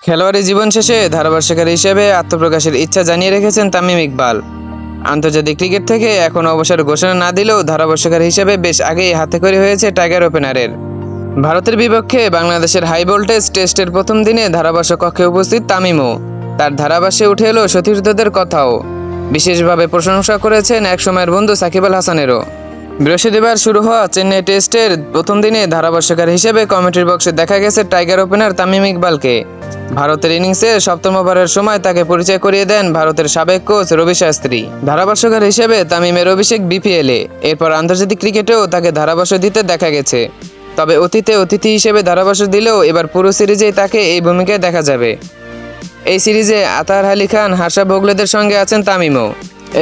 খেলোয়াড়ি জীবন শেষে ধারাভাষ্যকার হিসেবে আত্মপ্রকাশের ইচ্ছা জানিয়ে রেখেছেন তামিম ইকবাল। আন্তর্জাতিক ক্রিকেট থেকে এখন অবসর ঘোষণা না দিলেও ধারাভাষ্যকার হিসেবে বেশ আগেই হাতেখড়ি হয়েছে টাইগার ওপেনারের। ভারতের বিপক্ষে বাংলাদেশের হাই ভোল্টেজ টেস্টের প্রথম দিনে ধারাভাষ্য কক্ষে উপস্থিত তামিমও তার ধারাভাষ্যে উঠে এলো সতীর্থদের কথাও। বিশেষভাবে প্রশংসা করেছেন একসময়ের বন্ধু সাকিব আল হাসানেরও। বৃহস্পতিবার শুরু হওয়া চেন্নাই টেস্টের প্রথম দিনে ধারাভাষ্যকার হিসেবে কমেন্ট্রি বক্সে দেখা গেছে টাইগার ওপেনার তামিম ইকবালকে। ভারতের ইনিংসে সপ্তম ওভারের সময় তাকে পরিচয় করিয়ে দেন ভারতের সাবেক কোচ রবি শাস্ত্রী। ধারাভাষ্যকার হিসেবে তামিমের অভিষেক বিপিএলে, এরপর আন্তর্জাতিক ক্রিকেটেও তাকে ধারাভাষ্য দিতে দেখা গেছে। তবে অতীতে অতিথি হিসেবে ধারাভাষ্য দিলেও এবার পুরো সিরিজেই তাকে এই ভূমিকায় দেখা যাবে। এই সিরিজে আতাহার আলী খান, হার্ষা ভোগলেদের সঙ্গে আছেন তামিমও।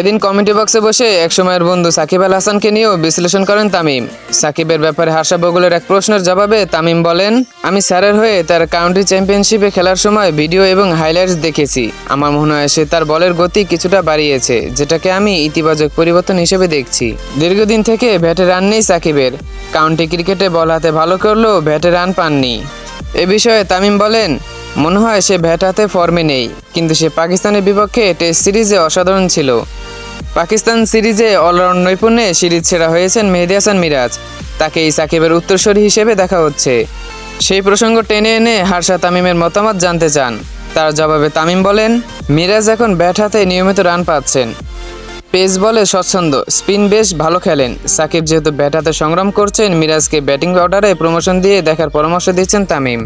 এদিন কমেন্ট্রি বক্সে বসে একসময়ের বন্ধু সাকিব আল হাসানকে নিয়েও বিশ্লেষণ করেন তামিম। সাকিবের ব্যাপারে হার্ষা ভোগলের এক প্রশ্নের জবাবে তামিম বলেন, আমি স্যারের হয়ে তার কাউন্টি চ্যাম্পিয়নশিপে খেলার সময় ভিডিও এবং হাইলাইটস দেখেছি। আমার মনে হয় সে তার বলের গতি কিছুটা বাড়িয়েছে, যেটাকে আমি ইতিবাচক পরিবর্তন হিসেবে দেখছি। দীর্ঘদিন থেকে ব্যাটে রান নেই সাকিবের। কাউন্টি ক্রিকেটে বল হাতে ভালো করলেও ব্যাটে রান পাননি। এ বিষয়ে তামিম বলেন, মনে হয় সে ব্যাট হাতে ফর্মে নেই, কিন্তু সে পাকিস্তানের বিপক্ষে টেস্ট সিরিজে অসাধারণ ছিল। পাকিস্তান সিরিজে অলরাউন্ড নৈপুণ্যে সিরিজ সেরা হয়েছেন মেহেদী হাসান মিরাজ। তাকেই সাকিবের উত্তরসূরি হিসেবে দেখা হচ্ছে। সেই প্রসঙ্গ টেনে এনে হার্ষা তামিমের মতামত জানতে চান। তার জবাবে তামিম বলেন, মিরাজ এখন ব্যাট হাতে নিয়মিত রান পাচ্ছেন। পেস বলে স্বচ্ছন্দ, স্পিন বেশ ভালো খেলেন। সাকিব যেহেতু ব্যাট হাতে সংগ্রাম করছেন, মিরাজকে ব্যাটিং অর্ডারে প্রমোশন দিয়ে দেখার পরামর্শ দিচ্ছেন তামিম।